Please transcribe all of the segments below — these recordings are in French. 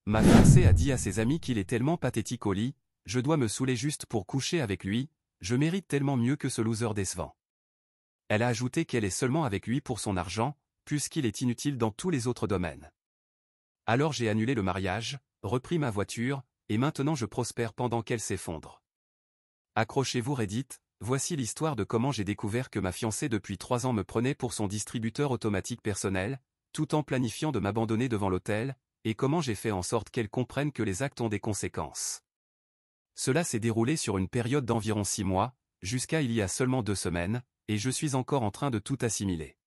Ma fiancée a dit à ses amis qu'il est tellement pathétique au lit, je dois me saouler juste pour coucher avec lui, je mérite tellement mieux que ce loser décevant. Elle a ajouté qu'elle est seulement avec lui pour son argent, puisqu'il est inutile dans tous les autres domaines. Alors j'ai annulé le mariage, repris ma voiture, et maintenant je prospère pendant qu'elle s'effondre. Accrochez-vous Reddit, voici l'histoire de comment j'ai découvert que ma fiancée depuis 3 ans me prenait pour son distributeur automatique personnel, tout en planifiant de m'abandonner devant l'hôtel, et comment j'ai fait en sorte qu'elle comprenne que les actes ont des conséquences. Cela s'est déroulé sur une période d'environ 6 mois, jusqu'à il y a seulement 2 semaines, et je suis encore en train de tout assimiler.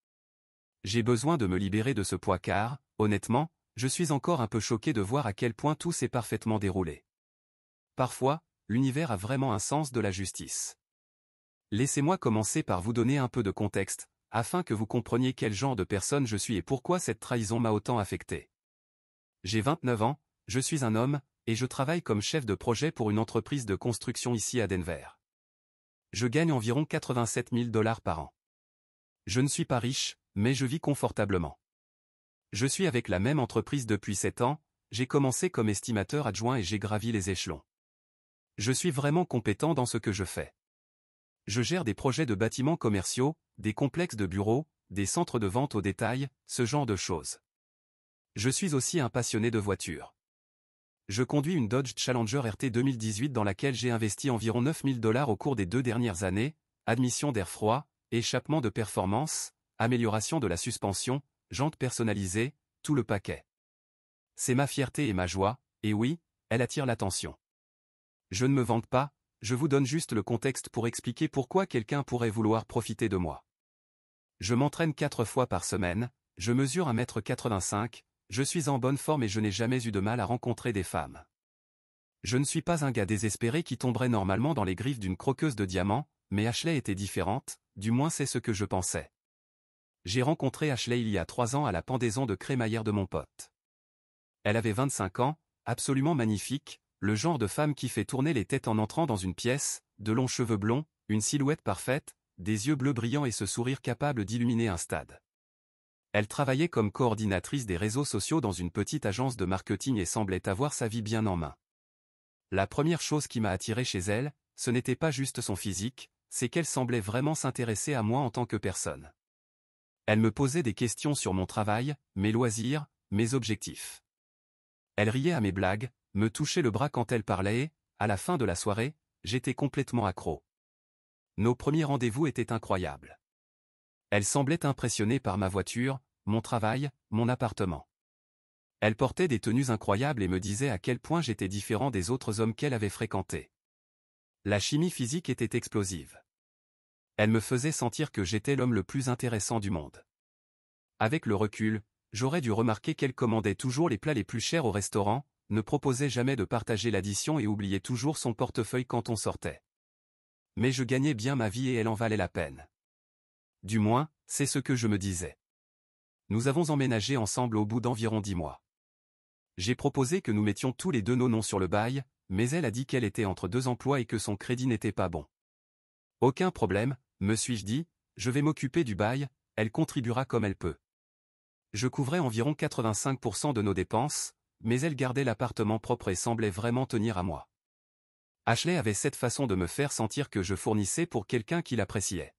J'ai besoin de me libérer de ce poids car, honnêtement, je suis encore un peu choqué de voir à quel point tout s'est parfaitement déroulé. Parfois, l'univers a vraiment un sens de la justice. Laissez-moi commencer par vous donner un peu de contexte, afin que vous compreniez quel genre de personne je suis et pourquoi cette trahison m'a autant affecté. J'ai 29 ans, je suis un homme, et je travaille comme chef de projet pour une entreprise de construction ici à Denver. Je gagne environ 87 000 $ par an. Je ne suis pas riche, mais je vis confortablement. Je suis avec la même entreprise depuis 7 ans, j'ai commencé comme estimateur adjoint et j'ai gravi les échelons. Je suis vraiment compétent dans ce que je fais. Je gère des projets de bâtiments commerciaux, des complexes de bureaux, des centres de vente au détail, ce genre de choses. Je suis aussi un passionné de voitures. Je conduis une Dodge Challenger RT 2018 dans laquelle j'ai investi environ 9 000 $ au cours des 2 dernières années, admission d'air froid, échappement de performance, amélioration de la suspension, jantes personnalisées, tout le paquet. C'est ma fierté et ma joie, et oui, elle attire l'attention. Je ne me vante pas, je vous donne juste le contexte pour expliquer pourquoi quelqu'un pourrait vouloir profiter de moi. Je m'entraîne 4 fois par semaine, je mesure 1,85 m, je suis en bonne forme et je n'ai jamais eu de mal à rencontrer des femmes. Je ne suis pas un gars désespéré qui tomberait normalement dans les griffes d'une croqueuse de diamants, mais Ashley était différente, du moins c'est ce que je pensais. J'ai rencontré Ashley il y a 3 ans à la pendaison de crémaillère de mon pote. Elle avait 25 ans, absolument magnifique, le genre de femme qui fait tourner les têtes en entrant dans une pièce, de longs cheveux blonds, une silhouette parfaite, des yeux bleus brillants et ce sourire capable d'illuminer un stade. Elle travaillait comme coordinatrice des réseaux sociaux dans une petite agence de marketing et semblait avoir sa vie bien en main. La première chose qui m'a attiré chez elle, ce n'était pas juste son physique, c'est qu'elle semblait vraiment s'intéresser à moi en tant que personne. Elle me posait des questions sur mon travail, mes loisirs, mes objectifs. Elle riait à mes blagues, me touchait le bras quand elle parlait et, à la fin de la soirée, j'étais complètement accro. Nos premiers rendez-vous étaient incroyables. Elle semblait impressionnée par ma voiture, mon travail, mon appartement. Elle portait des tenues incroyables et me disait à quel point j'étais différent des autres hommes qu'elle avait fréquentés. La chimie physique était explosive. Elle me faisait sentir que j'étais l'homme le plus intéressant du monde. Avec le recul, j'aurais dû remarquer qu'elle commandait toujours les plats les plus chers au restaurant, ne proposait jamais de partager l'addition et oubliait toujours son portefeuille quand on sortait. Mais je gagnais bien ma vie et elle en valait la peine. Du moins, c'est ce que je me disais. Nous avons emménagé ensemble au bout d'environ 10 mois. J'ai proposé que nous mettions tous les deux nos noms sur le bail, mais elle a dit qu'elle était entre 2 emplois et que son crédit n'était pas bon. Aucun problème, me suis-je dit, je vais m'occuper du bail, elle contribuera comme elle peut. Je couvrais environ 85% de nos dépenses, mais elle gardait l'appartement propre et semblait vraiment tenir à moi. Ashley avait cette façon de me faire sentir que je fournissais pour quelqu'un qui l'appréciait.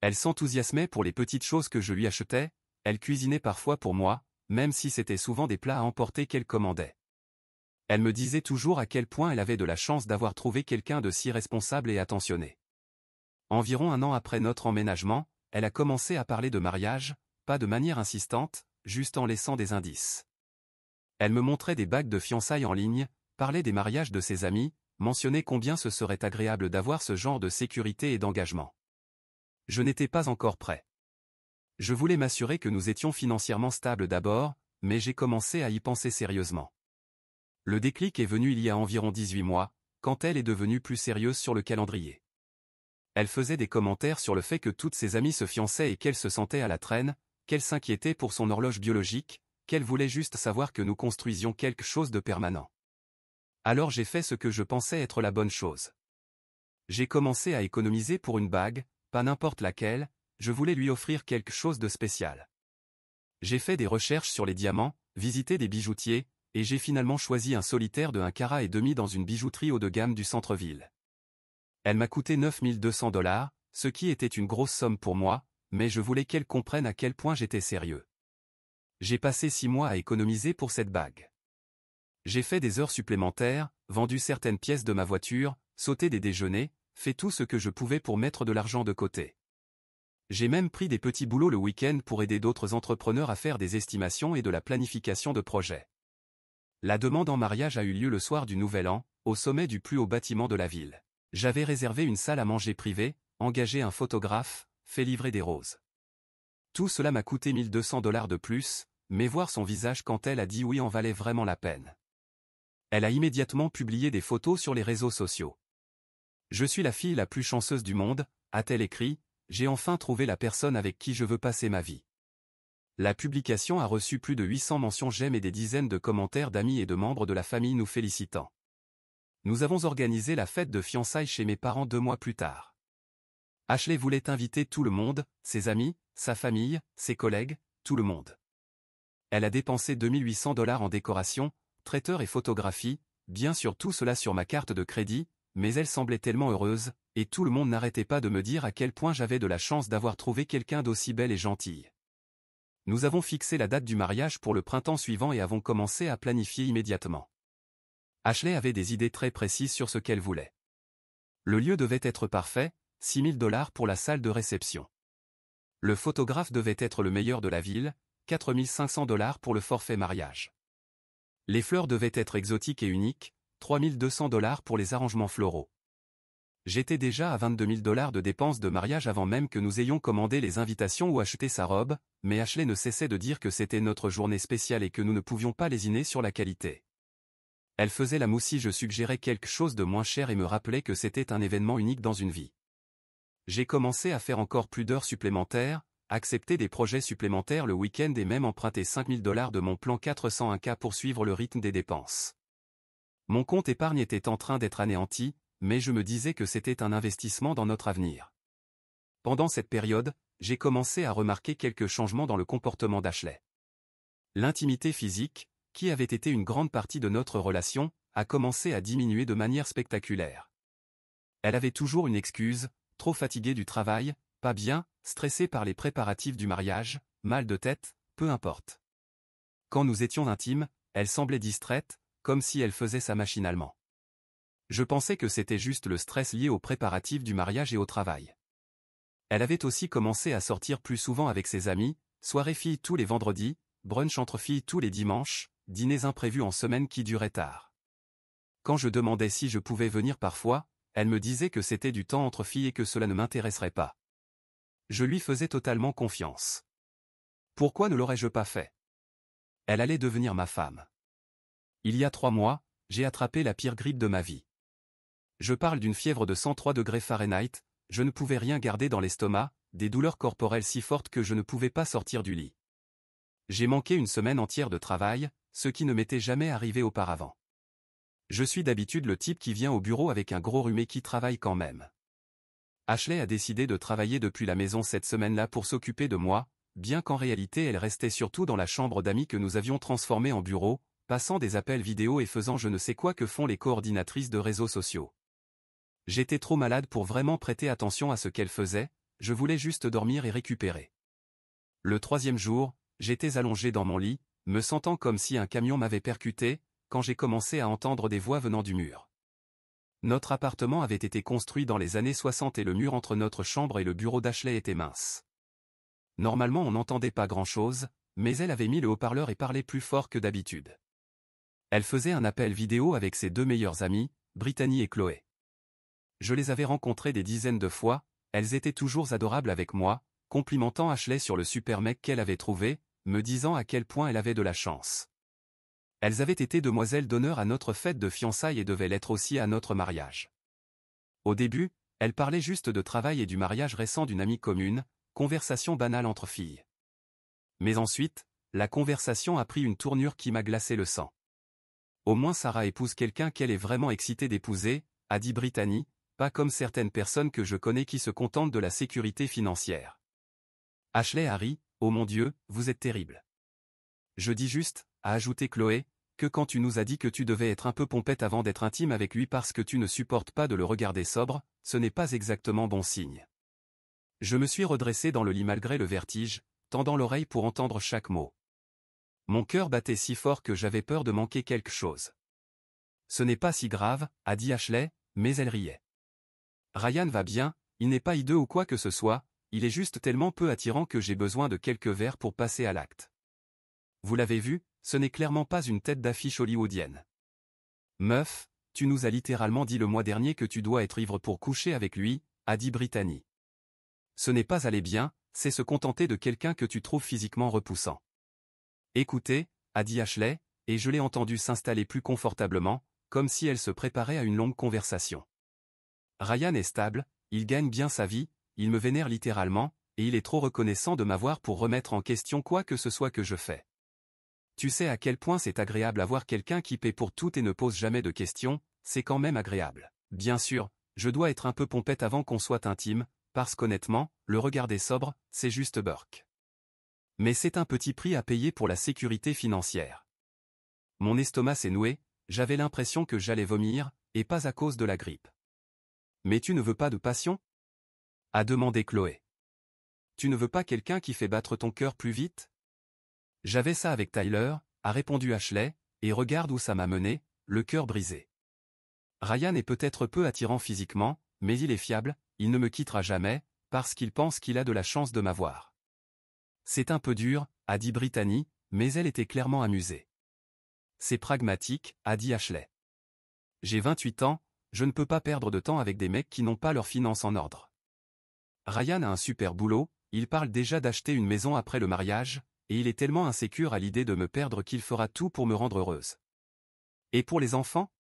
Elle s'enthousiasmait pour les petites choses que je lui achetais, elle cuisinait parfois pour moi, même si c'était souvent des plats à emporter qu'elle commandait. Elle me disait toujours à quel point elle avait de la chance d'avoir trouvé quelqu'un de si responsable et attentionné. Environ 1 an après notre emménagement, elle a commencé à parler de mariage, pas de manière insistante, juste en laissant des indices. Elle me montrait des bagues de fiançailles en ligne, parlait des mariages de ses amis, mentionnait combien ce serait agréable d'avoir ce genre de sécurité et d'engagement. Je n'étais pas encore prêt. Je voulais m'assurer que nous étions financièrement stables d'abord, mais j'ai commencé à y penser sérieusement. Le déclic est venu il y a environ 18 mois, quand elle est devenue plus sérieuse sur le calendrier. Elle faisait des commentaires sur le fait que toutes ses amies se fiançaient et qu'elle se sentait à la traîne, qu'elle s'inquiétait pour son horloge biologique, qu'elle voulait juste savoir que nous construisions quelque chose de permanent. Alors j'ai fait ce que je pensais être la bonne chose. J'ai commencé à économiser pour une bague, pas n'importe laquelle, je voulais lui offrir quelque chose de spécial. J'ai fait des recherches sur les diamants, visité des bijoutiers, et j'ai finalement choisi un solitaire de 1,5 carat dans une bijouterie haut de gamme du centre-ville. Elle m'a coûté 9200 $, ce qui était une grosse somme pour moi, mais je voulais qu'elle comprenne à quel point j'étais sérieux. J'ai passé 6 mois à économiser pour cette bague. J'ai fait des heures supplémentaires, vendu certaines pièces de ma voiture, sauté des déjeuners, fait tout ce que je pouvais pour mettre de l'argent de côté. J'ai même pris des petits boulots le week-end pour aider d'autres entrepreneurs à faire des estimations et de la planification de projets. La demande en mariage a eu lieu le soir du Nouvel An, au sommet du plus haut bâtiment de la ville. J'avais réservé une salle à manger privée, engagé un photographe, fait livrer des roses. Tout cela m'a coûté 1200 $ de plus, mais voir son visage quand elle a dit oui en valait vraiment la peine. Elle a immédiatement publié des photos sur les réseaux sociaux. Je suis la fille la plus chanceuse du monde, a-t-elle écrit, j'ai enfin trouvé la personne avec qui je veux passer ma vie. La publication a reçu plus de 800 mentions j'aime et des dizaines de commentaires d'amis et de membres de la famille nous félicitant. Nous avons organisé la fête de fiançailles chez mes parents 2 mois plus tard. Ashley voulait inviter tout le monde, ses amis, sa famille, ses collègues, tout le monde. Elle a dépensé 2800 $ en décoration, traiteur et photographie, bien sûr tout cela sur ma carte de crédit, mais elle semblait tellement heureuse, et tout le monde n'arrêtait pas de me dire à quel point j'avais de la chance d'avoir trouvé quelqu'un d'aussi belle et gentille. Nous avons fixé la date du mariage pour le printemps suivant et avons commencé à planifier immédiatement. Ashley avait des idées très précises sur ce qu'elle voulait. Le lieu devait être parfait, 6000 $ pour la salle de réception. Le photographe devait être le meilleur de la ville, 4500 $ pour le forfait mariage. Les fleurs devaient être exotiques et uniques, 3200 $ pour les arrangements floraux. J'étais déjà à 22 000 $ de dépenses de mariage avant même que nous ayons commandé les invitations ou acheté sa robe, mais Ashley ne cessait de dire que c'était notre journée spéciale et que nous ne pouvions pas lésiner sur la qualité. Elle faisait la moue si je suggérais quelque chose de moins cher et me rappelait que c'était un événement unique dans une vie. J'ai commencé à faire encore plus d'heures supplémentaires, accepter des projets supplémentaires le week-end et même emprunter 5 000 $ de mon plan 401K pour suivre le rythme des dépenses. Mon compte épargne était en train d'être anéanti, mais je me disais que c'était un investissement dans notre avenir. Pendant cette période, j'ai commencé à remarquer quelques changements dans le comportement d'Ashley. L'intimité physique, qui avait été une grande partie de notre relation, a commencé à diminuer de manière spectaculaire. Elle avait toujours une excuse, trop fatiguée du travail, pas bien, stressée par les préparatifs du mariage, mal de tête, peu importe. Quand nous étions intimes, elle semblait distraite, comme si elle faisait ça machinalement. Je pensais que c'était juste le stress lié aux préparatifs du mariage et au travail. Elle avait aussi commencé à sortir plus souvent avec ses amis, soirées filles tous les vendredis, brunch entre filles tous les dimanches, dîners imprévus en semaine qui duraient tard. Quand je demandais si je pouvais venir parfois, elle me disait que c'était du temps entre filles et que cela ne m'intéresserait pas. Je lui faisais totalement confiance. Pourquoi ne l'aurais-je pas fait? Elle allait devenir ma femme. Il y a 3 mois, j'ai attrapé la pire grippe de ma vie. Je parle d'une fièvre de 103 degrés Fahrenheit, je ne pouvais rien garder dans l'estomac, des douleurs corporelles si fortes que je ne pouvais pas sortir du lit. J'ai manqué une semaine entière de travail, ce qui ne m'était jamais arrivé auparavant. Je suis d'habitude le type qui vient au bureau avec un gros rhume et qui travaille quand même. Ashley a décidé de travailler depuis la maison cette semaine-là pour s'occuper de moi, bien qu'en réalité elle restait surtout dans la chambre d'amis que nous avions transformée en bureau, passant des appels vidéo et faisant je ne sais quoi que font les coordinatrices de réseaux sociaux. J'étais trop malade pour vraiment prêter attention à ce qu'elle faisait, je voulais juste dormir et récupérer. Le 3e jour, j'étais allongé dans mon lit, me sentant comme si un camion m'avait percuté, quand j'ai commencé à entendre des voix venant du mur. Notre appartement avait été construit dans les années 60 et le mur entre notre chambre et le bureau d'Ashley était mince. Normalement on n'entendait pas grand-chose, mais elle avait mis le haut-parleur et parlait plus fort que d'habitude. Elle faisait un appel vidéo avec ses 2 meilleures amies, Brittany et Chloé. Je les avais rencontrées des dizaines de fois, elles étaient toujours adorables avec moi, complimentant Ashley sur le super mec qu'elle avait trouvé, me disant à quel point elle avait de la chance. Elles avaient été demoiselles d'honneur à notre fête de fiançailles et devaient l'être aussi à notre mariage. Au début, elles parlaient juste de travail et du mariage récent d'une amie commune, conversation banale entre filles. Mais ensuite, la conversation a pris une tournure qui m'a glacé le sang. Au moins Sarah épouse quelqu'un qu'elle est vraiment excitée d'épouser, a dit Brittany, pas comme certaines personnes que je connais qui se contentent de la sécurité financière. Ashley a ri, oh mon Dieu, vous êtes terrible. Je dis juste, a ajouté Chloé, que quand tu nous as dit que tu devais être un peu pompette avant d'être intime avec lui parce que tu ne supportes pas de le regarder sobre, ce n'est pas exactement bon signe. Je me suis redressé dans le lit malgré le vertige, tendant l'oreille pour entendre chaque mot. Mon cœur battait si fort que j'avais peur de manquer quelque chose. Ce n'est pas si grave, a dit Ashley, mais elle riait. Ryan va bien, il n'est pas hideux ou quoi que ce soit, il est juste tellement peu attirant que j'ai besoin de quelques verres pour passer à l'acte. Vous l'avez vu, ce n'est clairement pas une tête d'affiche hollywoodienne. Meuf, tu nous as littéralement dit le mois dernier que tu dois être ivre pour coucher avec lui, a dit Brittany. Ce n'est pas aller bien, c'est se contenter de quelqu'un que tu trouves physiquement repoussant. Écoutez, a dit Ashley, et je l'ai entendu s'installer plus confortablement, comme si elle se préparait à une longue conversation. Ryan est stable, il gagne bien sa vie, il me vénère littéralement, et il est trop reconnaissant de m'avoir pour remettre en question quoi que ce soit que je fais. Tu sais à quel point c'est agréable avoir quelqu'un qui paie pour tout et ne pose jamais de questions, c'est quand même agréable. Bien sûr, je dois être un peu pompette avant qu'on soit intime, parce qu'honnêtement, le regarder sobre, c'est juste Burke. Mais c'est un petit prix à payer pour la sécurité financière. Mon estomac s'est noué, j'avais l'impression que j'allais vomir, et pas à cause de la grippe. Mais tu ne veux pas de passion ? A demandé Chloé. Tu ne veux pas quelqu'un qui fait battre ton cœur plus vite ? J'avais ça avec Tyler, a répondu Ashley, et regarde où ça m'a mené, le cœur brisé. Ryan est peut-être peu attirant physiquement, mais il est fiable, il ne me quittera jamais, parce qu'il pense qu'il a de la chance de m'avoir. C'est un peu dur, a dit Brittany, mais elle était clairement amusée. C'est pragmatique, a dit Ashley. J'ai 28 ans, je ne peux pas perdre de temps avec des mecs qui n'ont pas leurs finances en ordre. Ryan a un super boulot, il parle déjà d'acheter une maison après le mariage, et il est tellement insécure à l'idée de me perdre qu'il fera tout pour me rendre heureuse. Et pour les enfants ?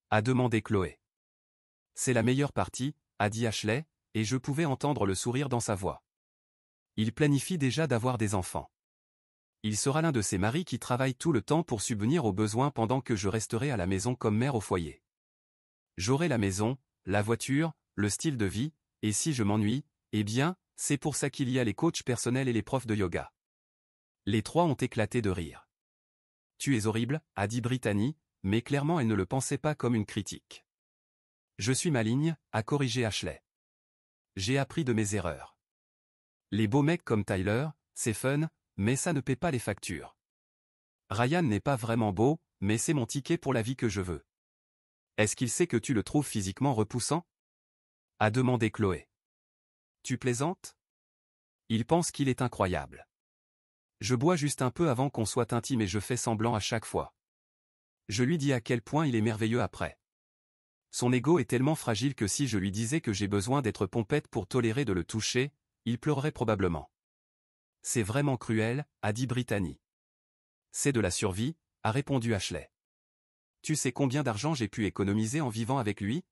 A demandé Chloé. C'est la meilleure partie, a dit Ashley, et je pouvais entendre le sourire dans sa voix. Il planifie déjà d'avoir des enfants. Il sera l'un de ces maris qui travaillent tout le temps pour subvenir aux besoins pendant que je resterai à la maison comme mère au foyer. J'aurai la maison, la voiture, le style de vie, et si je m'ennuie, eh bien, c'est pour ça qu'il y a les coachs personnels et les profs de yoga. Les trois ont éclaté de rire. Tu es horrible, a dit Brittany, mais clairement elle ne le pensait pas comme une critique. Je suis maligne, a corrigé Ashley. J'ai appris de mes erreurs. Les beaux mecs comme Tyler, c'est fun, mais ça ne paie pas les factures. Ryan n'est pas vraiment beau, mais c'est mon ticket pour la vie que je veux. Est-ce qu'il sait que tu le trouves physiquement repoussant ? A demandé Chloé. Tu plaisantes ? Il pense qu'il est incroyable. Je bois juste un peu avant qu'on soit intime et je fais semblant à chaque fois. Je lui dis à quel point il est merveilleux après. Son ego est tellement fragile que si je lui disais que j'ai besoin d'être pompette pour tolérer de le toucher, il pleurerait probablement. C'est vraiment cruel, a dit Brittany. C'est de la survie, a répondu Ashley. Tu sais combien d'argent j'ai pu économiser en vivant avec lui ?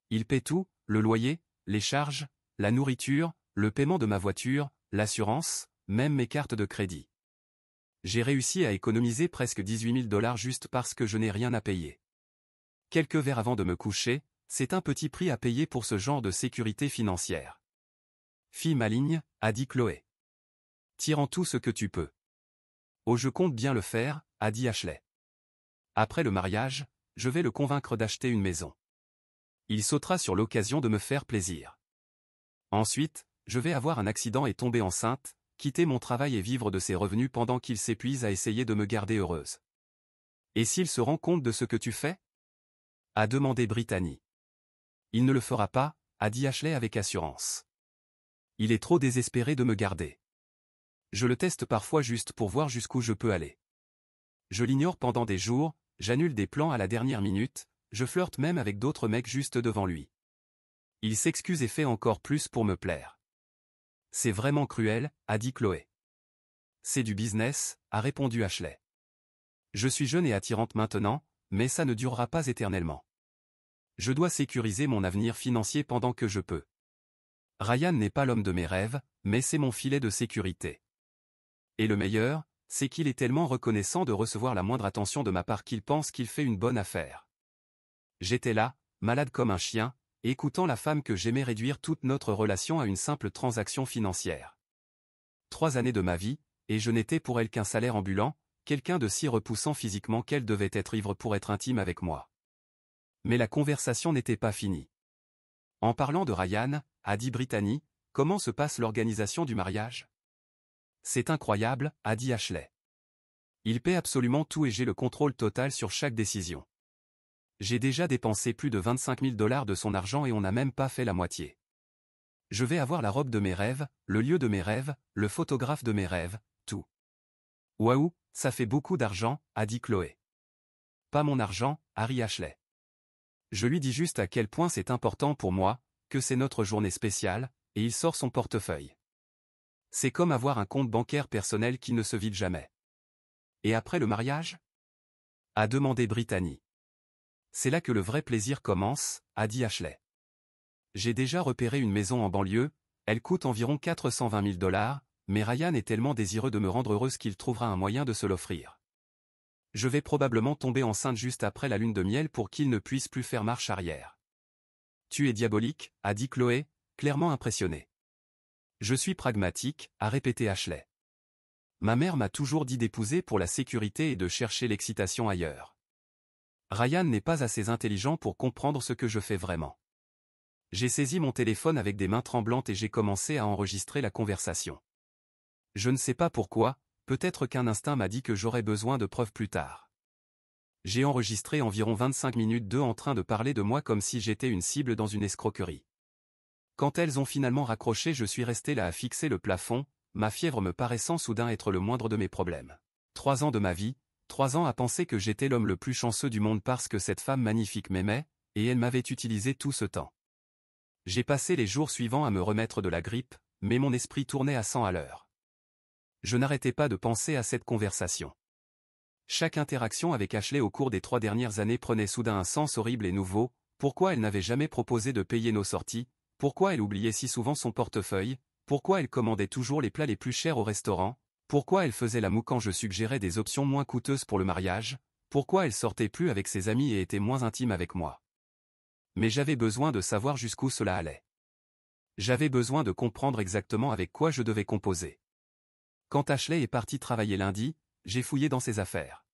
Il paie tout, le loyer, les charges, la nourriture, le paiement de ma voiture, l'assurance, même mes cartes de crédit. J'ai réussi à économiser presque $18 000 juste parce que je n'ai rien à payer. Quelques verres avant de me coucher, c'est un petit prix à payer pour ce genre de sécurité financière. Fille maligne, a dit Chloé. Tirant tout ce que tu peux. Oh, je compte bien le faire, a dit Ashley. Après le mariage, je vais le convaincre d'acheter une maison. Il sautera sur l'occasion de me faire plaisir. Ensuite, je vais avoir un accident et tomber enceinte, quitter mon travail et vivre de ses revenus pendant qu'il s'épuise à essayer de me garder heureuse. Et s'il se rend compte de ce que tu fais ? A demandé Brittany. Il ne le fera pas, a dit Ashley avec assurance. Il est trop désespéré de me garder. Je le teste parfois juste pour voir jusqu'où je peux aller. Je l'ignore pendant des jours, j'annule des plans à la dernière minute, je flirte même avec d'autres mecs juste devant lui. Il s'excuse et fait encore plus pour me plaire. C'est vraiment cruel, a dit Chloé. C'est du business, a répondu Ashley. Je suis jeune et attirante maintenant, mais ça ne durera pas éternellement. Je dois sécuriser mon avenir financier pendant que je peux. Ryan n'est pas l'homme de mes rêves, mais c'est mon filet de sécurité. Et le meilleur, c'est qu'il est tellement reconnaissant de recevoir la moindre attention de ma part qu'il pense qu'il fait une bonne affaire. J'étais là, malade comme un chien, écoutant la femme que j'aimais réduire toute notre relation à une simple transaction financière. 3 années de ma vie, et je n'étais pour elle qu'un salaire ambulant, quelqu'un de si repoussant physiquement qu'elle devait être ivre pour être intime avec moi. Mais la conversation n'était pas finie. En parlant de Ryan, a dit Brittany, comment se passe l'organisation du mariage? C'est incroyable, a dit Ashley. Il paie absolument tout et j'ai le contrôle total sur chaque décision. J'ai déjà dépensé plus de 25 000 $ de son argent et on n'a même pas fait la moitié. Je vais avoir la robe de mes rêves, le lieu de mes rêves, le photographe de mes rêves, tout. Waouh, ça fait beaucoup d'argent, a dit Chloé. Pas mon argent, a ri Ashley. Je lui dis juste à quel point c'est important pour moi, que c'est notre journée spéciale, et il sort son portefeuille. C'est comme avoir un compte bancaire personnel qui ne se vide jamais. Et après le mariage? A demandé Brittany. C'est là que le vrai plaisir commence, a dit Ashley. J'ai déjà repéré une maison en banlieue, elle coûte environ 420 000 $, mais Ryan est tellement désireux de me rendre heureuse qu'il trouvera un moyen de se l'offrir. Je vais probablement tomber enceinte juste après la lune de miel pour qu'il ne puisse plus faire marche arrière. Tu es diabolique, a dit Chloé, clairement impressionnée. Je suis pragmatique, a répété Ashley. Ma mère m'a toujours dit d'épouser pour la sécurité et de chercher l'excitation ailleurs. Ryan n'est pas assez intelligent pour comprendre ce que je fais vraiment. J'ai saisi mon téléphone avec des mains tremblantes et j'ai commencé à enregistrer la conversation. Je ne sais pas pourquoi, peut-être qu'un instinct m'a dit que j'aurais besoin de preuves plus tard. J'ai enregistré environ 25 minutes d'eux en train de parler de moi comme si j'étais une cible dans une escroquerie. Quand elles ont finalement raccroché, je suis resté là à fixer le plafond, ma fièvre me paraissant soudain être le moindre de mes problèmes. 3 ans de ma vie, 3 ans à penser que j'étais l'homme le plus chanceux du monde parce que cette femme magnifique m'aimait, et elle m'avait utilisé tout ce temps. J'ai passé les jours suivants à me remettre de la grippe, mais mon esprit tournait à 100 à l'heure. Je n'arrêtais pas de penser à cette conversation. Chaque interaction avec Ashley au cours des 3 dernières années prenait soudain un sens horrible et nouveau, pourquoi elle n'avait jamais proposé de payer nos sorties, pourquoi elle oubliait si souvent son portefeuille, pourquoi elle commandait toujours les plats les plus chers au restaurant, pourquoi elle faisait la moue quand je suggérais des options moins coûteuses pour le mariage, pourquoi elle sortait plus avec ses amis et était moins intime avec moi. Mais j'avais besoin de savoir jusqu'où cela allait. J'avais besoin de comprendre exactement avec quoi je devais composer. Quand Ashley est partie travailler lundi, j'ai fouillé dans ses affaires.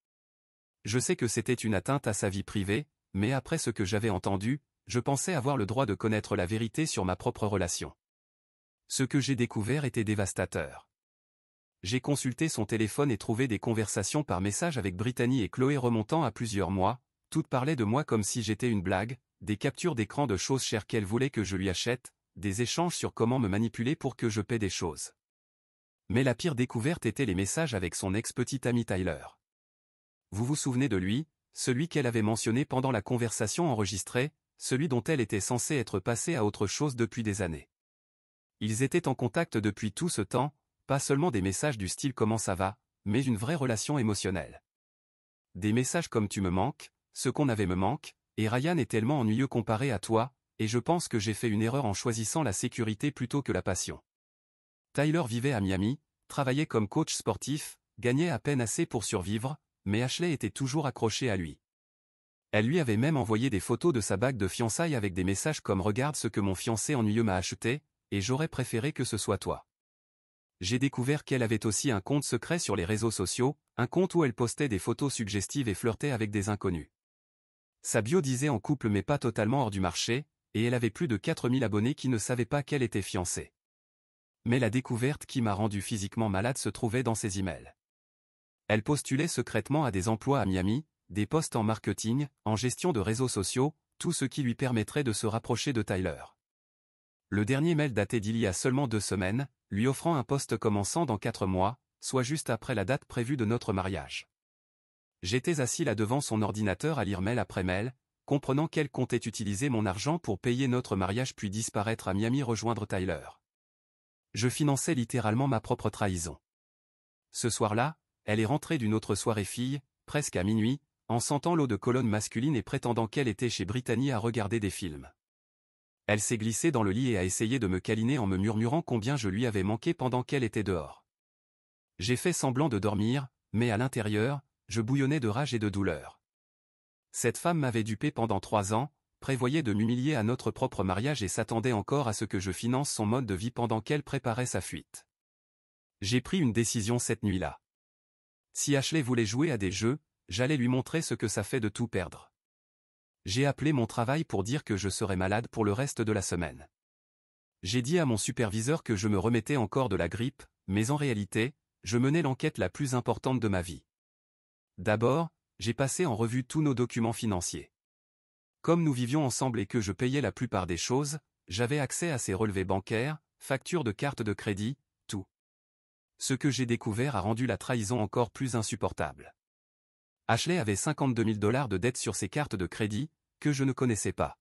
Je sais que c'était une atteinte à sa vie privée, mais après ce que j'avais entendu, je pensais avoir le droit de connaître la vérité sur ma propre relation. Ce que j'ai découvert était dévastateur. J'ai consulté son téléphone et trouvé des conversations par message avec Brittany et Chloé remontant à plusieurs mois, toutes parlaient de moi comme si j'étais une blague, des captures d'écran de choses chères qu'elle voulait que je lui achète, des échanges sur comment me manipuler pour que je paie des choses. Mais la pire découverte était les messages avec son ex-petit ami Tyler. Vous vous souvenez de lui, celui qu'elle avait mentionné pendant la conversation enregistrée, celui dont elle était censée être passée à autre chose depuis des années. Ils étaient en contact depuis tout ce temps, pas seulement des messages du style comment ça va, mais une vraie relation émotionnelle. Des messages comme tu me manques, ce qu'on avait me manque, et Ryan est tellement ennuyeux comparé à toi, et je pense que j'ai fait une erreur en choisissant la sécurité plutôt que la passion. Tyler vivait à Miami, travaillait comme coach sportif, gagnait à peine assez pour survivre, mais Ashley était toujours accrochée à lui. Elle lui avait même envoyé des photos de sa bague de fiançailles avec des messages comme « Regarde ce que mon fiancé ennuyeux m'a acheté, et j'aurais préféré que ce soit toi ». J'ai découvert qu'elle avait aussi un compte secret sur les réseaux sociaux, un compte où elle postait des photos suggestives et flirtait avec des inconnus. Sa bio disait en couple mais pas totalement hors du marché, et elle avait plus de 4000 abonnés qui ne savaient pas qu'elle était fiancée. Mais la découverte qui m'a rendu physiquement malade se trouvait dans ses emails. Elle postulait secrètement à des emplois à Miami, des postes en marketing, en gestion de réseaux sociaux, tout ce qui lui permettrait de se rapprocher de Tyler. Le dernier mail daté d'il y a seulement 2 semaines, lui offrant un poste commençant dans 4 mois, soit juste après la date prévue de notre mariage. J'étais assis là devant son ordinateur à lire mail après mail, comprenant qu'elle comptait utiliser mon argent pour payer notre mariage puis disparaître à Miami rejoindre Tyler. Je finançais littéralement ma propre trahison. Ce soir-là, elle est rentrée d'une autre soirée fille, presque à minuit, en sentant l'eau de Cologne masculine et prétendant qu'elle était chez Brittany à regarder des films. Elle s'est glissée dans le lit et a essayé de me câliner en me murmurant combien je lui avais manqué pendant qu'elle était dehors. J'ai fait semblant de dormir, mais à l'intérieur, je bouillonnais de rage et de douleur. Cette femme m'avait dupé pendant 3 ans, prévoyait de m'humilier à notre propre mariage et s'attendait encore à ce que je finance son mode de vie pendant qu'elle préparait sa fuite. J'ai pris une décision cette nuit-là. Si Ashley voulait jouer à des jeux, j'allais lui montrer ce que ça fait de tout perdre. J'ai appelé mon travail pour dire que je serais malade pour le reste de la semaine. J'ai dit à mon superviseur que je me remettais encore de la grippe, mais en réalité, je menais l'enquête la plus importante de ma vie. D'abord, j'ai passé en revue tous nos documents financiers. Comme nous vivions ensemble et que je payais la plupart des choses, j'avais accès à ses relevés bancaires, factures de carte de crédit, tout. Ce que j'ai découvert a rendu la trahison encore plus insupportable. Ashley avait 52 000 $ de dettes sur ses cartes de crédit, que je ne connaissais pas.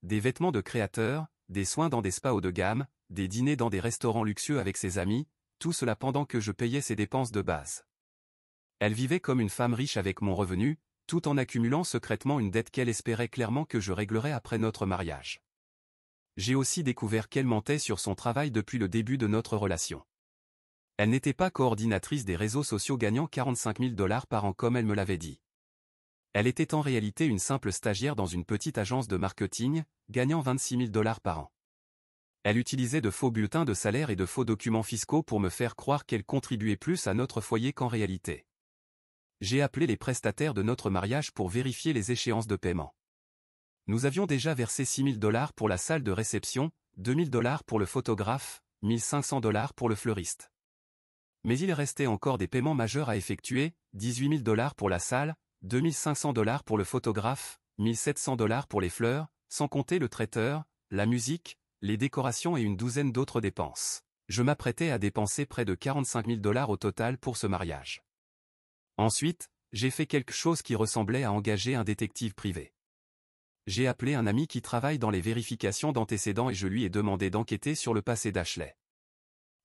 Des vêtements de créateurs, des soins dans des spas haut de gamme, des dîners dans des restaurants luxueux avec ses amis, tout cela pendant que je payais ses dépenses de base. Elle vivait comme une femme riche avec mon revenu, tout en accumulant secrètement une dette qu'elle espérait clairement que je réglerais après notre mariage. J'ai aussi découvert qu'elle mentait sur son travail depuis le début de notre relation. Elle n'était pas coordinatrice des réseaux sociaux gagnant 45 000 $ par an comme elle me l'avait dit. Elle était en réalité une simple stagiaire dans une petite agence de marketing, gagnant 26 000 $ par an. Elle utilisait de faux bulletins de salaire et de faux documents fiscaux pour me faire croire qu'elle contribuait plus à notre foyer qu'en réalité. J'ai appelé les prestataires de notre mariage pour vérifier les échéances de paiement. Nous avions déjà versé 6 000 $ pour la salle de réception, 2 000 $ pour le photographe, 1 500 $ pour le fleuriste. Mais il restait encore des paiements majeurs à effectuer, 18 000 $ pour la salle, 2 500 $ pour le photographe, 1 700 $ pour les fleurs, sans compter le traiteur, la musique, les décorations et une douzaine d'autres dépenses. Je m'apprêtais à dépenser près de 45 000 $ au total pour ce mariage. Ensuite, j'ai fait quelque chose qui ressemblait à engager un détective privé. J'ai appelé un ami qui travaille dans les vérifications d'antécédents et je lui ai demandé d'enquêter sur le passé d'Ashley.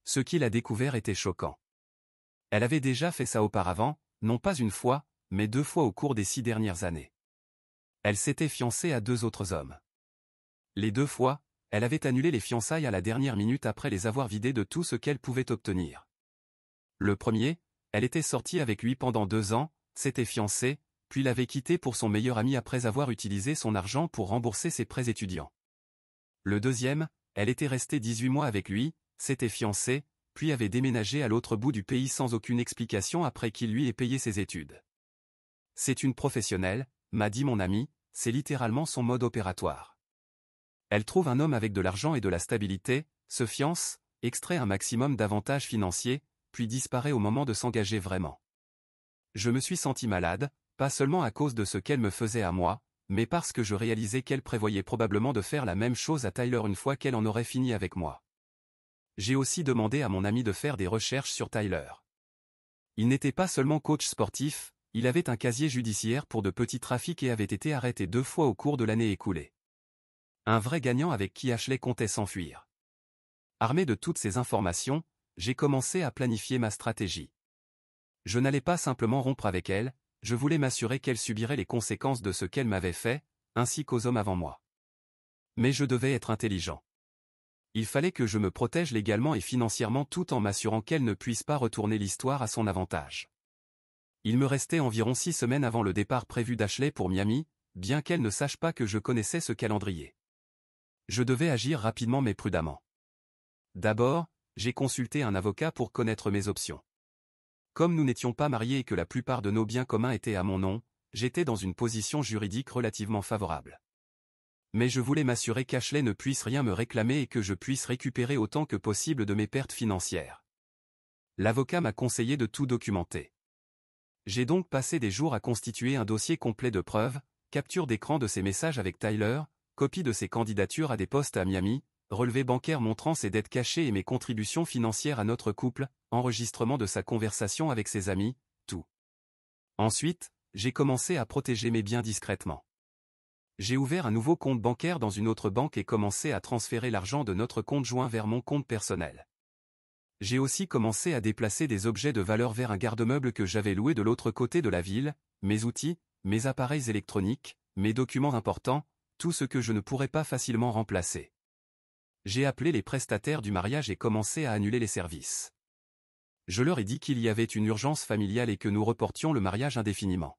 Ce qu'il a découvert était choquant. Elle avait déjà fait ça auparavant, non pas une fois, mais 2 fois au cours des 6 dernières années. Elle s'était fiancée à 2 autres hommes. Les 2 fois, elle avait annulé les fiançailles à la dernière minute après les avoir vidées de tout ce qu'elle pouvait obtenir. Le premier, elle était sortie avec lui pendant 2 ans, s'était fiancée, puis l'avait quitté pour son meilleur ami après avoir utilisé son argent pour rembourser ses prêts étudiants. Le deuxième, elle était restée 18 mois avec lui, s'était fiancée, puis avait déménagé à l'autre bout du pays sans aucune explication après qu'il lui ait payé ses études. C'est une professionnelle, m'a dit mon ami, c'est littéralement son mode opératoire. Elle trouve un homme avec de l'argent et de la stabilité, se fiance, extrait un maximum d'avantages financiers, puis disparaît au moment de s'engager vraiment. Je me suis senti malade, pas seulement à cause de ce qu'elle me faisait à moi, mais parce que je réalisais qu'elle prévoyait probablement de faire la même chose à Tyler une fois qu'elle en aurait fini avec moi. J'ai aussi demandé à mon ami de faire des recherches sur Tyler. Il n'était pas seulement coach sportif, il avait un casier judiciaire pour de petits trafics et avait été arrêté 2 fois au cours de l'année écoulée. Un vrai gagnant avec qui Ashley comptait s'enfuir. Armé de toutes ces informations, j'ai commencé à planifier ma stratégie. Je n'allais pas simplement rompre avec elle, je voulais m'assurer qu'elle subirait les conséquences de ce qu'elle m'avait fait, ainsi qu'aux hommes avant moi. Mais je devais être intelligent. Il fallait que je me protège légalement et financièrement tout en m'assurant qu'elle ne puisse pas retourner l'histoire à son avantage. Il me restait environ 6 semaines avant le départ prévu d'Ashley pour Miami, bien qu'elle ne sache pas que je connaissais ce calendrier. Je devais agir rapidement mais prudemment. D'abord, j'ai consulté un avocat pour connaître mes options. Comme nous n'étions pas mariés et que la plupart de nos biens communs étaient à mon nom, j'étais dans une position juridique relativement favorable. Mais je voulais m'assurer qu'Ashley ne puisse rien me réclamer et que je puisse récupérer autant que possible de mes pertes financières. L'avocat m'a conseillé de tout documenter. J'ai donc passé des jours à constituer un dossier complet de preuves, capture d'écran de ses messages avec Tyler, copie de ses candidatures à des postes à Miami, relevé bancaire montrant ses dettes cachées et mes contributions financières à notre couple, enregistrement de sa conversation avec ses amis, tout. Ensuite, j'ai commencé à protéger mes biens discrètement. J'ai ouvert un nouveau compte bancaire dans une autre banque et commencé à transférer l'argent de notre compte joint vers mon compte personnel. J'ai aussi commencé à déplacer des objets de valeur vers un garde-meuble que j'avais loué de l'autre côté de la ville, mes outils, mes appareils électroniques, mes documents importants, tout ce que je ne pourrais pas facilement remplacer. J'ai appelé les prestataires du mariage et commencé à annuler les services. Je leur ai dit qu'il y avait une urgence familiale et que nous reportions le mariage indéfiniment.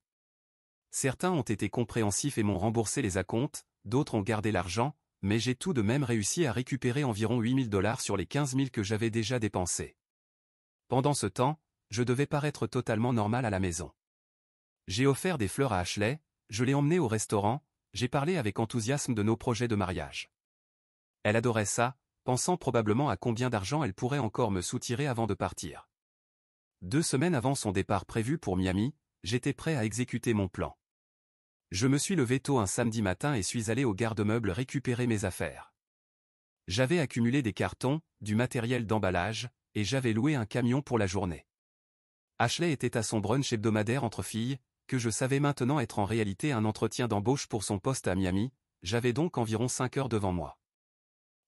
Certains ont été compréhensifs et m'ont remboursé les acomptes, d'autres ont gardé l'argent, mais j'ai tout de même réussi à récupérer environ 8 000 $ sur les 15 000 que j'avais déjà dépensés. Pendant ce temps, je devais paraître totalement normal à la maison. J'ai offert des fleurs à Ashley, je l'ai emmenée au restaurant, j'ai parlé avec enthousiasme de nos projets de mariage. Elle adorait ça, pensant probablement à combien d'argent elle pourrait encore me soutirer avant de partir. 2 semaines avant son départ prévu pour Miami, j'étais prêt à exécuter mon plan. Je me suis levé tôt un samedi matin et suis allé au garde-meubles récupérer mes affaires. J'avais accumulé des cartons, du matériel d'emballage, et j'avais loué un camion pour la journée. Ashley était à son brunch hebdomadaire entre filles, que je savais maintenant être en réalité un entretien d'embauche pour son poste à Miami, j'avais donc environ 5 heures devant moi.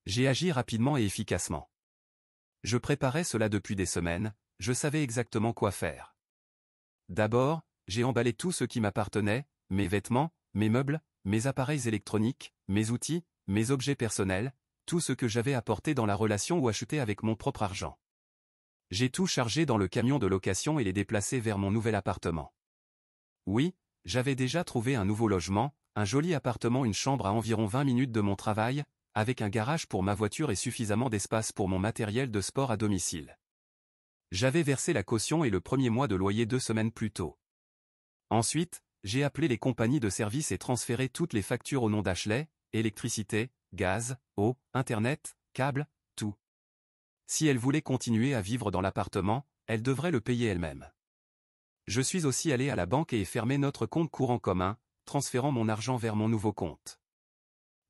J'ai agi rapidement et efficacement. Je préparais cela depuis des semaines, je savais exactement quoi faire. D'abord, j'ai emballé tout ce qui m'appartenait, mes vêtements, mes meubles, mes appareils électroniques, mes outils, mes objets personnels, tout ce que j'avais apporté dans la relation ou acheté avec mon propre argent. J'ai tout chargé dans le camion de location et les déplacé vers mon nouvel appartement. Oui, j'avais déjà trouvé un nouveau logement, un joli appartement, une chambre à environ 20 minutes de mon travail, avec un garage pour ma voiture et suffisamment d'espace pour mon matériel de sport à domicile. J'avais versé la caution et le premier mois de loyer 2 semaines plus tôt. Ensuite, j'ai appelé les compagnies de services et transféré toutes les factures au nom d'Ashley, électricité, gaz, eau, internet, câbles, tout. Si elle voulait continuer à vivre dans l'appartement, elle devrait le payer elle-même. Je suis aussi allé à la banque et ai fermé notre compte courant commun, transférant mon argent vers mon nouveau compte.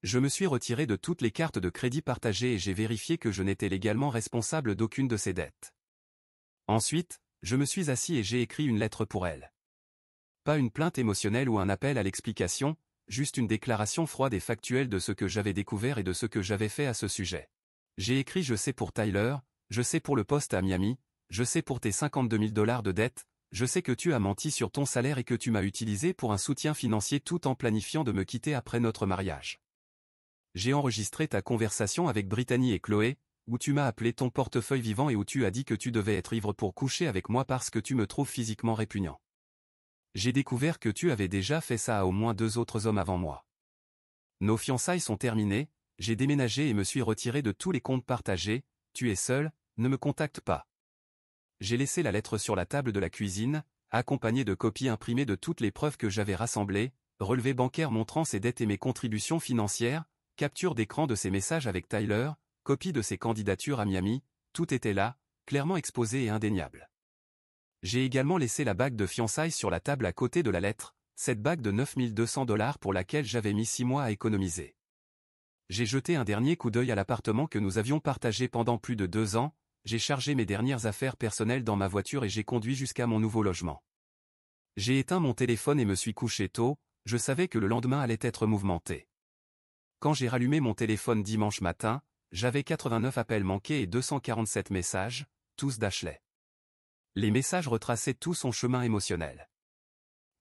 Je me suis retiré de toutes les cartes de crédit partagées et j'ai vérifié que je n'étais légalement responsable d'aucune de ces dettes. Ensuite, je me suis assis et j'ai écrit une lettre pour elle. Pas une plainte émotionnelle ou un appel à l'explication, juste une déclaration froide et factuelle de ce que j'avais découvert et de ce que j'avais fait à ce sujet. J'ai écrit: je sais pour Tyler, je sais pour le poste à Miami, je sais pour tes 52 000 $ de dette, je sais que tu as menti sur ton salaire et que tu m'as utilisé pour un soutien financier tout en planifiant de me quitter après notre mariage. J'ai enregistré ta conversation avec Brittany et Chloé, où tu m'as appelé ton portefeuille vivant et où tu as dit que tu devais être ivre pour coucher avec moi parce que tu me trouves physiquement répugnant. J'ai découvert que tu avais déjà fait ça à au moins 2 autres hommes avant moi. Nos fiançailles sont terminées, j'ai déménagé et me suis retiré de tous les comptes partagés, tu es seul, ne me contacte pas. J'ai laissé la lettre sur la table de la cuisine, accompagnée de copies imprimées de toutes les preuves que j'avais rassemblées, relevés bancaires montrant ses dettes et mes contributions financières, capture d'écran de ses messages avec Tyler, copie de ses candidatures à Miami, tout était là, clairement exposé et indéniable. J'ai également laissé la bague de fiançailles sur la table à côté de la lettre, cette bague de 9 200 $ pour laquelle j'avais mis 6 mois à économiser. J'ai jeté un dernier coup d'œil à l'appartement que nous avions partagé pendant plus de 2 ans, j'ai chargé mes dernières affaires personnelles dans ma voiture et j'ai conduit jusqu'à mon nouveau logement. J'ai éteint mon téléphone et me suis couché tôt, je savais que le lendemain allait être mouvementé. Quand j'ai rallumé mon téléphone dimanche matin, j'avais 89 appels manqués et 247 messages, tous d'Ashley. Les messages retraçaient tout son chemin émotionnel.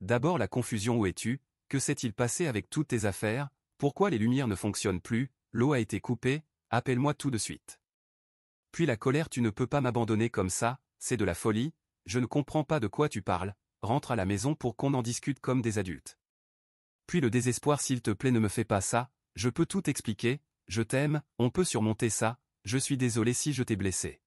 D'abord la confusion: où es-tu? Que s'est-il passé avec toutes tes affaires? Pourquoi les lumières ne fonctionnent plus? L'eau a été coupée, appelle-moi tout de suite. Puis la colère: tu ne peux pas m'abandonner comme ça, c'est de la folie, je ne comprends pas de quoi tu parles, rentre à la maison pour qu'on en discute comme des adultes. Puis le désespoir: s'il te plaît ne me fais pas ça, je peux tout expliquer, je t'aime, on peut surmonter ça, je suis désolé si je t'ai blessé.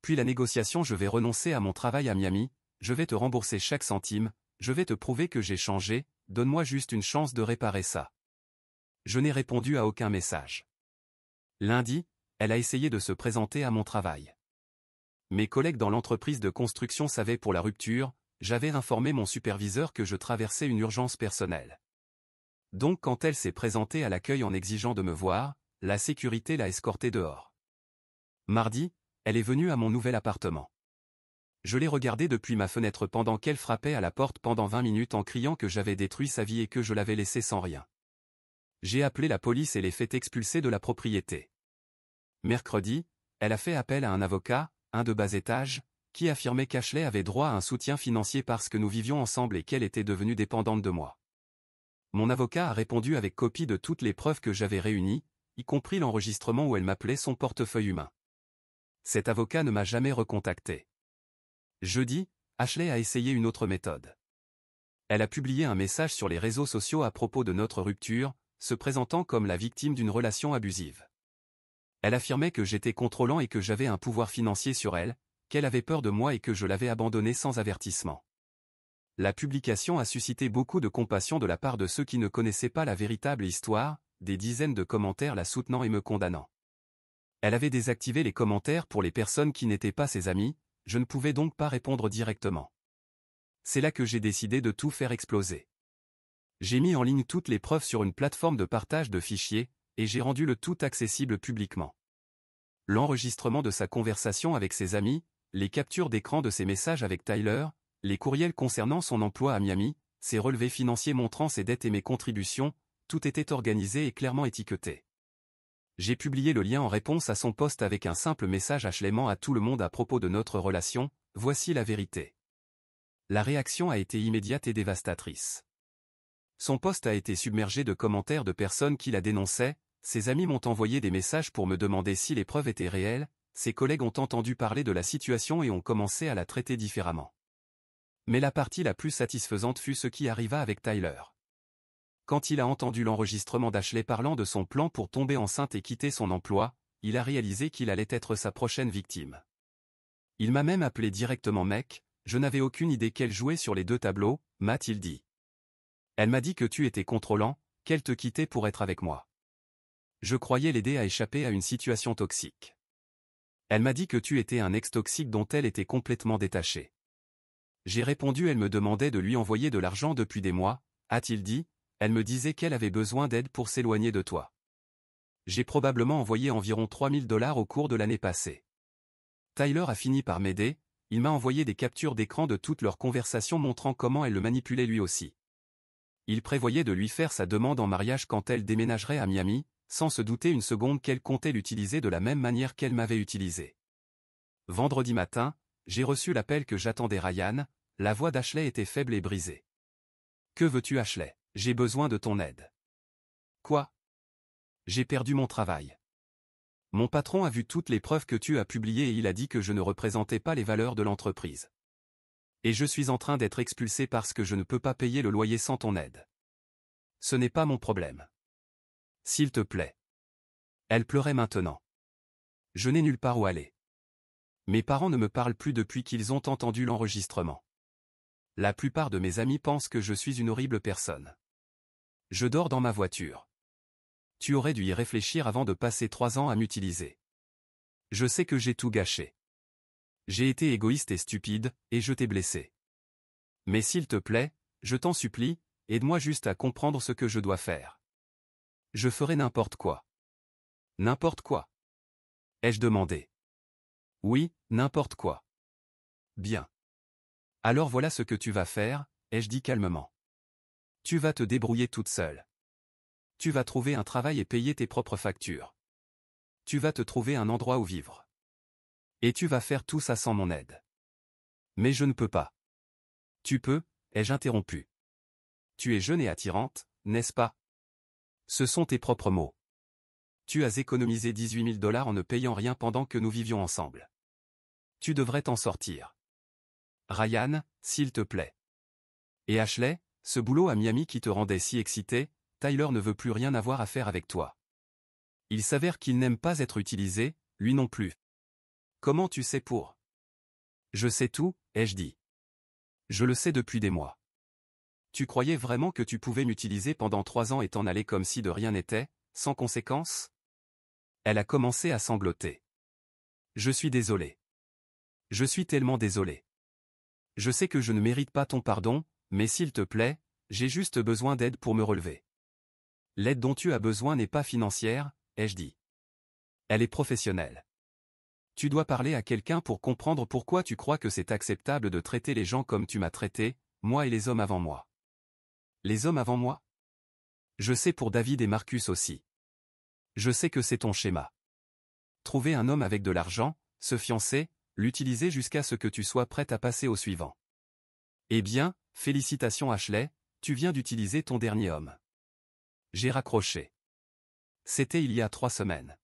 Puis la négociation: je vais renoncer à mon travail à Miami, je vais te rembourser chaque centime, je vais te prouver que j'ai changé, donne-moi juste une chance de réparer ça. Je n'ai répondu à aucun message. Lundi, elle a essayé de se présenter à mon travail. Mes collègues dans l'entreprise de construction savaient pour la rupture, j'avais informé mon superviseur que je traversais une urgence personnelle. Donc quand elle s'est présentée à l'accueil en exigeant de me voir, la sécurité l'a escortée dehors. Mardi, elle est venue à mon nouvel appartement. Je l'ai regardée depuis ma fenêtre pendant qu'elle frappait à la porte pendant 20 minutes en criant que j'avais détruit sa vie et que je l'avais laissée sans rien. J'ai appelé la police et l'ai fait expulser de la propriété. Mercredi, elle a fait appel à un avocat, un de bas étage, qui affirmait qu'Ashley avait droit à un soutien financier parce que nous vivions ensemble et qu'elle était devenue dépendante de moi. Mon avocat a répondu avec copie de toutes les preuves que j'avais réunies, y compris l'enregistrement où elle m'appelait son portefeuille humain. Cet avocat ne m'a jamais recontacté. Jeudi, Ashley a essayé une autre méthode. Elle a publié un message sur les réseaux sociaux à propos de notre rupture, se présentant comme la victime d'une relation abusive. Elle affirmait que j'étais contrôlant et que j'avais un pouvoir financier sur elle, qu'elle avait peur de moi et que je l'avais abandonnée sans avertissement. La publication a suscité beaucoup de compassion de la part de ceux qui ne connaissaient pas la véritable histoire, des dizaines de commentaires la soutenant et me condamnant. Elle avait désactivé les commentaires pour les personnes qui n'étaient pas ses amies, je ne pouvais donc pas répondre directement. C'est là que j'ai décidé de tout faire exploser. J'ai mis en ligne toutes les preuves sur une plateforme de partage de fichiers, et j'ai rendu le tout accessible publiquement. L'enregistrement de sa conversation avec ses amis, les captures d'écran de ses messages avec Tyler, les courriels concernant son emploi à Miami, ses relevés financiers montrant ses dettes et mes contributions, tout était organisé et clairement étiqueté. J'ai publié le lien en réponse à son post avec un simple message ment à tout le monde à propos de notre relation, voici la vérité. La réaction a été immédiate et dévastatrice. Son post a été submergé de commentaires de personnes qui la dénonçaient, ses amis m'ont envoyé des messages pour me demander si les preuves étaient réelles, ses collègues ont entendu parler de la situation et ont commencé à la traiter différemment. Mais la partie la plus satisfaisante fut ce qui arriva avec Tyler. Quand il a entendu l'enregistrement d'Ashley parlant de son plan pour tomber enceinte et quitter son emploi, il a réalisé qu'il allait être sa prochaine victime. Il m'a même appelé directement mec, je n'avais aucune idée qu'elle jouait sur les deux tableaux, m'a-t-il dit. Elle m'a dit que tu étais contrôlant, qu'elle te quittait pour être avec moi. Je croyais l'aider à échapper à une situation toxique. Elle m'a dit que tu étais un ex toxique dont elle était complètement détachée. J'ai répondu, elle me demandait de lui envoyer de l'argent depuis des mois, a-t-il dit, elle me disait qu'elle avait besoin d'aide pour s'éloigner de toi. J'ai probablement envoyé environ $3000 au cours de l'année passée. Tyler a fini par m'aider, il m'a envoyé des captures d'écran de toutes leurs conversations montrant comment elle le manipulait lui aussi. Il prévoyait de lui faire sa demande en mariage quand elle déménagerait à Miami, sans se douter une seconde qu'elle comptait l'utiliser de la même manière qu'elle m'avait utilisé. Vendredi matin, j'ai reçu l'appel que j'attendais. Ryan, la voix d'Ashley était faible et brisée. Que veux-tu Ashley? J'ai besoin de ton aide. Quoi? J'ai perdu mon travail. Mon patron a vu toutes les preuves que tu as publiées et il a dit que je ne représentais pas les valeurs de l'entreprise. Et je suis en train d'être expulsé parce que je ne peux pas payer le loyer sans ton aide. Ce n'est pas mon problème. S'il te plaît. Elle pleurait maintenant. Je n'ai nulle part où aller. Mes parents ne me parlent plus depuis qu'ils ont entendu l'enregistrement. La plupart de mes amis pensent que je suis une horrible personne. Je dors dans ma voiture. Tu aurais dû y réfléchir avant de passer 3 ans à m'utiliser. Je sais que j'ai tout gâché. J'ai été égoïste et stupide, et je t'ai blessé. Mais s'il te plaît, je t'en supplie, aide-moi juste à comprendre ce que je dois faire. Je ferai n'importe quoi. N'importe quoi? Ai-je demandé. Oui, n'importe quoi. Bien. Alors voilà ce que tu vas faire, ai-je dit calmement. Tu vas te débrouiller toute seule. Tu vas trouver un travail et payer tes propres factures. Tu vas te trouver un endroit où vivre. Et tu vas faire tout ça sans mon aide. Mais je ne peux pas. Tu peux, ai-je interrompu. Tu es jeune et attirante, n'est-ce pas? Ce sont tes propres mots. Tu as économisé $18 000 en ne payant rien pendant que nous vivions ensemble. Tu devrais t'en sortir. Ryan, s'il te plaît. Et Ashley, ce boulot à Miami qui te rendait si excité, Tyler ne veut plus rien avoir à faire avec toi. Il s'avère qu'il n'aime pas être utilisé, lui non plus. Comment tu sais pour? Je sais tout, ai-je dit. Je le sais depuis des mois. Tu croyais vraiment que tu pouvais m'utiliser pendant 3 ans et t'en aller comme si de rien n'était, sans conséquence? Elle a commencé à sangloter. Je suis désolé. Je suis tellement désolé. Je sais que je ne mérite pas ton pardon, mais s'il te plaît, j'ai juste besoin d'aide pour me relever. L'aide dont tu as besoin n'est pas financière, ai-je dit. Elle est professionnelle. Tu dois parler à quelqu'un pour comprendre pourquoi tu crois que c'est acceptable de traiter les gens comme tu m'as traité, moi et les hommes avant moi. Les hommes avant moi? Je sais pour David et Marcus aussi. Je sais que c'est ton schéma. Trouver un homme avec de l'argent, se fiancer, l'utiliser jusqu'à ce que tu sois prête à passer au suivant. Eh bien, félicitations Ashley, tu viens d'utiliser ton dernier homme. J'ai raccroché. C'était il y a 3 semaines.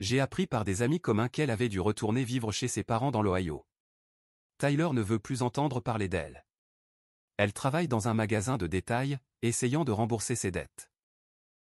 J'ai appris par des amis communs qu'elle avait dû retourner vivre chez ses parents dans l'Ohio. Tyler ne veut plus entendre parler d'elle. Elle travaille dans un magasin de détail, essayant de rembourser ses dettes.